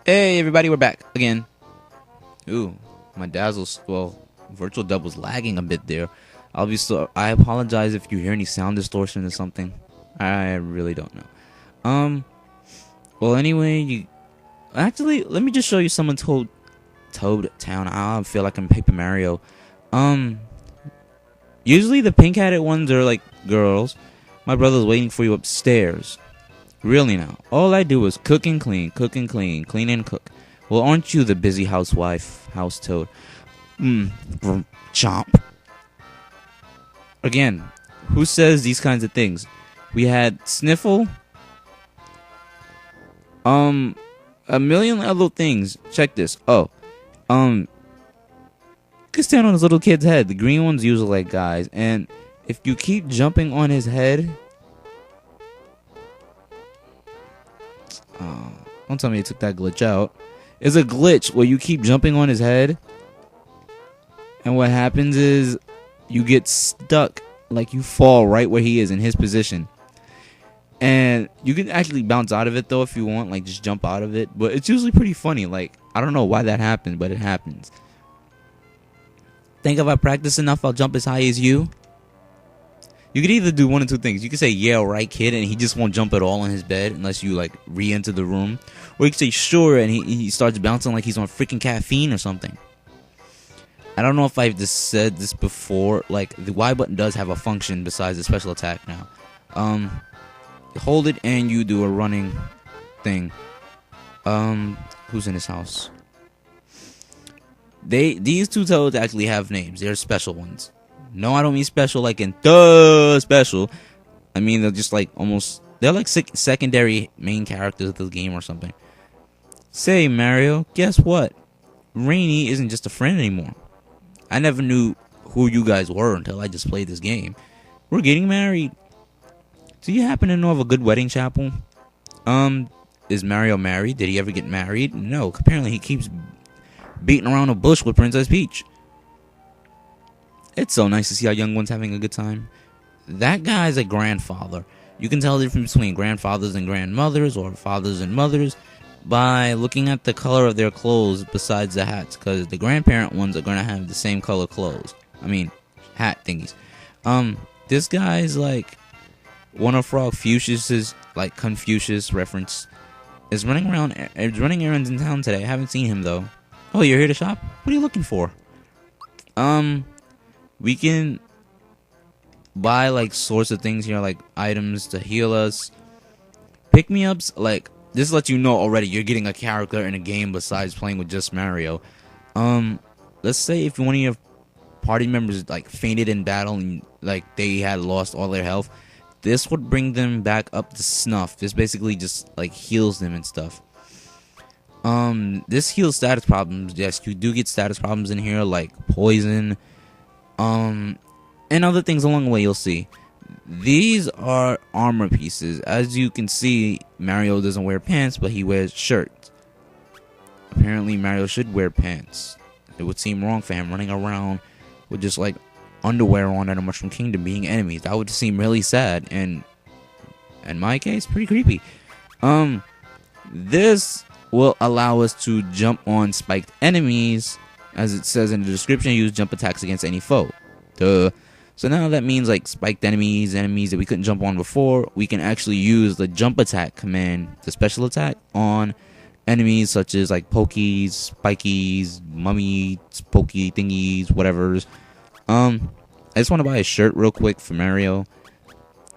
Hey everybody, we're back again. Ooh, my virtual dub was lagging a bit there. I apologize if you hear any sound distortion or something. I really don't know. Well anyway, actually let me just show you someone Toad Town. I feel like I'm Paper Mario. Usually the pink-headed ones are like girls. My brother's waiting for you upstairs. Really now, all I do is cook and clean, clean and cook. Well, aren't you the busy housewife, house toad? Chomp. Again, who says these kinds of things? We had Sniffle. A million other things. Check this. You can stand on this little kid's head. The green one's usually like guys, and if you keep jumping on his head. Don't tell me you took that glitch out. It's a glitch where you keep jumping on his head, and what happens is you get stuck, like you fall right where he is in his position. And you can actually bounce out of it though if you want, like just jump out of it. But it's usually pretty funny. Like, I don't know why that happens, but it happens. Think if I practice enough, I'll jump as high as you. You could either do one of two things. You could say, yeah, right, kid, and he just won't jump at all on his bed unless you, like, re-enter the room. Or you could say, sure, and he starts bouncing like he's on freaking caffeine or something. I don't know if I've just said this before. Like, the Y button does have a function besides the special attack now. Hold it and you do a running thing. Who's in this house? These two toads actually have names. They're special ones. No, I don't mean special like in the special. I mean they're just like they're like secondary main characters of the game or something. Say, Mario, guess what? Rainy isn't just a friend anymore. I never knew who you guys were until I just played this game. We're getting married. Do you happen to know of a good wedding chapel? Is Mario married? Did he ever get married? No, apparently he keeps beating around a bush with Princess Peach. It's so nice to see our young ones having a good time. That guy's a grandfather. You can tell the difference between grandfathers and grandmothers, or fathers and mothers, by looking at the color of their clothes besides the hats, because the grandparent ones are going to have the same color clothes. I mean, hat thingies. This guy's like one of Frog Fuchsia's, like Confucius reference, is running errands in town today. I haven't seen him though. Oh, you're here to shop? What are you looking for? We can buy like sorts of things here, like items to heal us, pick-me-ups. Like, this lets you know already you're getting a character in a game besides playing with just Mario. Let's say if one of your party members like fainted in battle and like they had lost all their health, this would bring them back up to snuff. This basically just like heals them and stuff. This heals status problems. Yes, you do get status problems in here, like poison, and other things along the way. You'll see. These are armor pieces. As you can see, Mario doesn't wear pants, but he wears shirts. Apparently, Mario should wear pants. It would seem wrong for him running around with just like underwear on at a Mushroom Kingdom being enemies. That would seem really sad, and in my case, pretty creepy. This will allow us to jump on spiked enemies. As it says in the description, use jump attacks against any foe. Duh. So now that means like spiked enemies that we couldn't jump on before, we can actually use the jump attack command, the special attack, on enemies such as like pokies, spikies, mummies, pokey thingies, whatever's. I just want to buy a shirt real quick for Mario.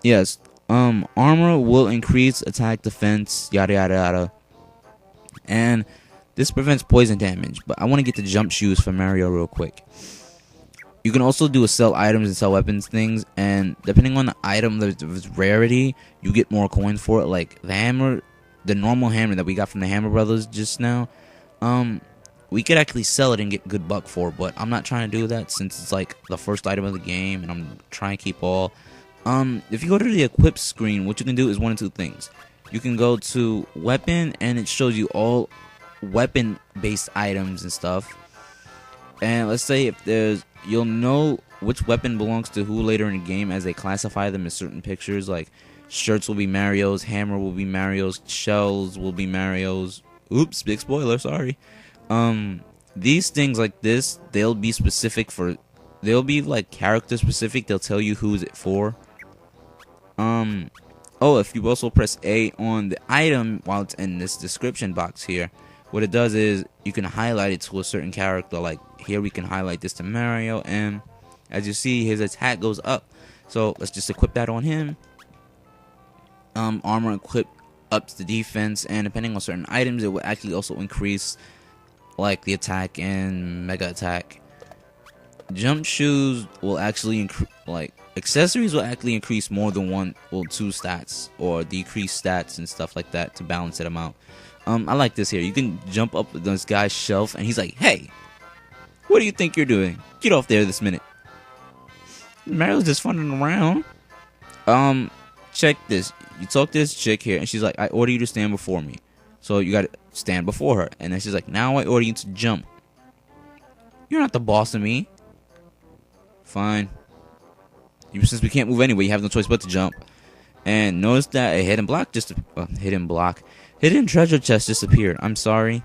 Yes. Armor will increase attack, defense, yada yada yada. And this prevents poison damage, but I want to get the jump shoes for Mario real quick. You can also do a sell items and sell weapons things, and depending on the item, the rarity, you get more coins for it. Like the hammer, the normal hammer that we got from the Hammer Brothers just now, we could actually sell it and get good buck for it, but I'm not trying to do that since it's like the first item of the game, and I'm trying to keep all. If you go to the equip screen, what you can do is one of two things. You can go to weapon, and it shows you all weapon-based items and stuff. And let's say if you'll know which weapon belongs to who later in the game as they classify them as certain pictures. Like shirts will be Mario's, hammer will be Mario's, shells will be Mario's, Oops, big spoiler, sorry. These things like this, they'll be specific for, they'll be like character specific. They'll tell you who's it for. Oh, if you also press A on the item while it's in this description box here, what it does is you can highlight it to a certain character. Like here we can highlight this to Mario, and as you see, his attack goes up. So let's just equip that on him. Armor equip ups the defense, and depending on certain items, it will actually also increase like the attack and mega attack. Jump shoes will actually like accessories will actually increase more than one or two stats, or decrease stats and stuff like that to balance it out. I like this here. You can jump up this guy's shelf, and he's like, "Hey, what do you think you're doing? Get off there this minute." Mario's just funning around. Check this. You talk to this chick here, and she's like, "I order you to stand before me." So you gotta stand before her, and then she's like, "Now I order you to jump." You're not the boss of me. Fine. Since we can't move anyway, you have no choice but to jump. And notice that a hidden treasure chest disappeared. I'm sorry.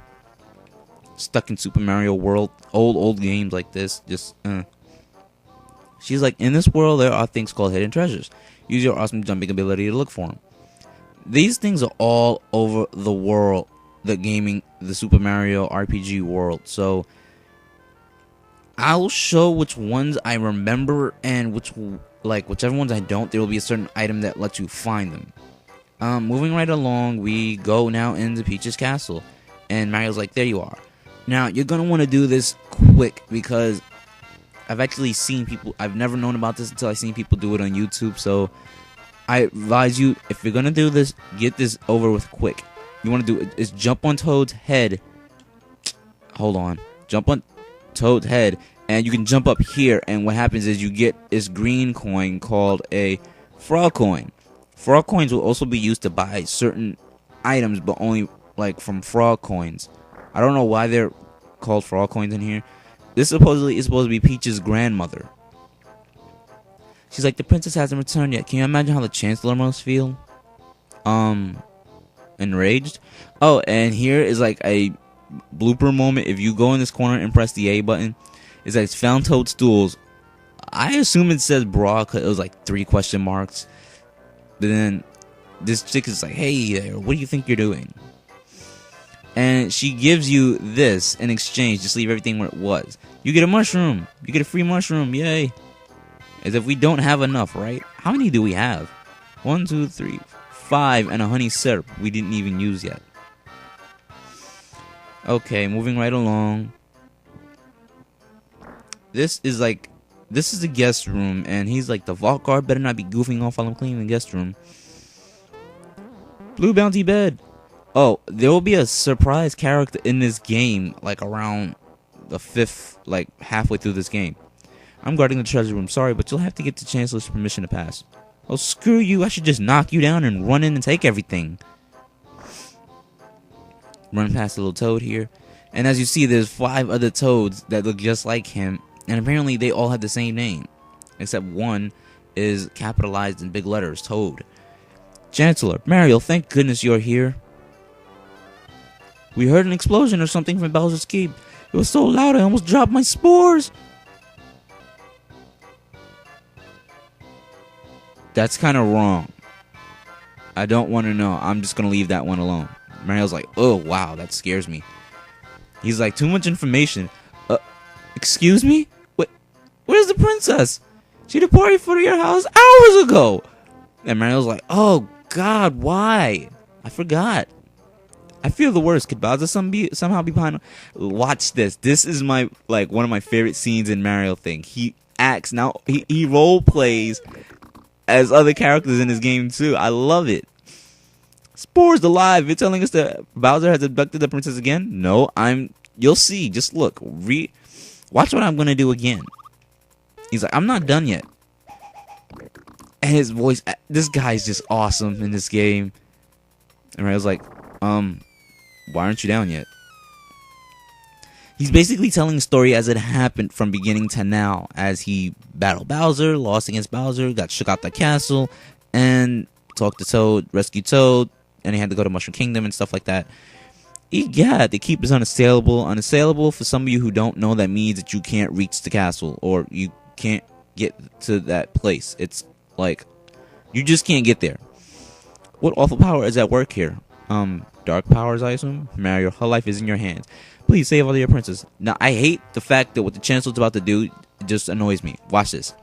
Stuck in Super Mario World, old games like this. She's like, in this world, there are things called hidden treasures. Use your awesome jumping ability to look for them. These things are all over the world, the Super Mario RPG world. So I'll show which ones I remember and whichever ones I don't. There will be a certain item that lets you find them. Moving right along, we go now into Peach's castle, and Mario's like, "There you are." Now you're gonna want to do this quick because I've actually seen people. I've never known about this until I seen people do it on YouTube. So I advise you, if you're gonna do this, get this over with quick. You want to do is jump on Toad's head. Hold on, jump on Toad's head, and you can jump up here. And what happens is you get this green coin called a frog coin. Frog coins will also be used to buy certain items, but only like from frog coins. I don't know why they're called frog coins in here. This supposedly is supposed to be Peach's grandmother. She's like, "The princess hasn't returned yet." Can you imagine how the chancellor must feel? Enraged. Oh, and here is like a blooper moment. If you go in this corner and press the A button, it's like it's found toadstools. I assume it says bra because it was like 3 question marks. But then this chick is like, "Hey there, what do you think you're doing?" And she gives you this in exchange. Just leave everything where it was. You get a mushroom. You get a free mushroom. Yay. As if we don't have enough, right? How many do we have? 1, 2, 3, 5, and a honey syrup we didn't even use yet. Okay, moving right along. This is the guest room, and he's like, "The vault guard better not be goofing off while I'm cleaning the guest room." Blue bounty bed. Oh, there will be a surprise character in this game, like around the 5th, like halfway through this game. "I'm guarding the treasure room. Sorry, but you'll have to get the chancellor's permission to pass." "Oh, screw you. I should just knock you down and run in and take everything." Run past the little toad here. And as you see, there's 5 other toads that look just like him. And apparently they all have the same name. Except one is capitalized in big letters, Toad. "Chancellor, Mario, thank goodness you're here. We heard an explosion or something from Bowser's Keep. It was so loud I almost dropped my spores." That's kind of wrong. I don't want to know. I'm just going to leave that one alone. Mario's like, "Oh, wow, that scares me." He's like, "Too much information." Excuse me? Where's the princess? She departed for your house hours ago." And Mario's like, "Oh, God, why? I forgot. I feel the worst. Could Bowser somehow be behind?" Watch this. This is one of my favorite scenes in Mario thing. He acts now. He role plays as other characters in this game too. I love it. "Spore's alive. You're telling us that Bowser has abducted the princess again?" "No, you'll see. Just look. Watch what I'm gonna do again." He's like, "I'm not done yet." And his voice, this guy's just awesome in this game. And Mario's like, "Why aren't you down yet?" He's basically telling the story as it happened from beginning to now, as he battled Bowser, lost against Bowser, got shook out the castle, and talked to Toad, rescued Toad, and he had to go to Mushroom Kingdom and stuff like that. Yeah, the keep is unassailable. Unassailable, for some of you who don't know, that means that you can't reach the castle, or you can't get to that place. It's like, you just can't get there. What awful power is at work here? Dark powers, I assume? Mario, her life is in your hands. Please save all your princes. Now, I hate the fact that what the chancellor's about to do just annoys me. Watch this.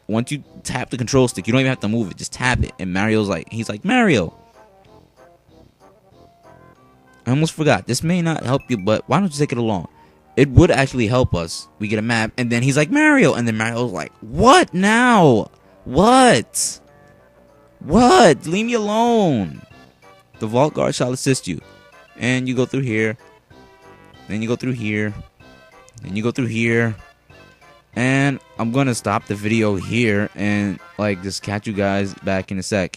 Once you tap the control stick, you don't even have to move it. Just tap it. And he's like, Mario. I almost forgot. This may not help you, but why don't you take it along? It would actually help us. We get a map, and then he's like, Mario. And then Mario's like, what now? What? What? Leave me alone. The vault guard shall assist you. And you go through here. Then you go through here. Then you go through here. And I'm going to stop the video here and, like, just catch you guys back in a sec.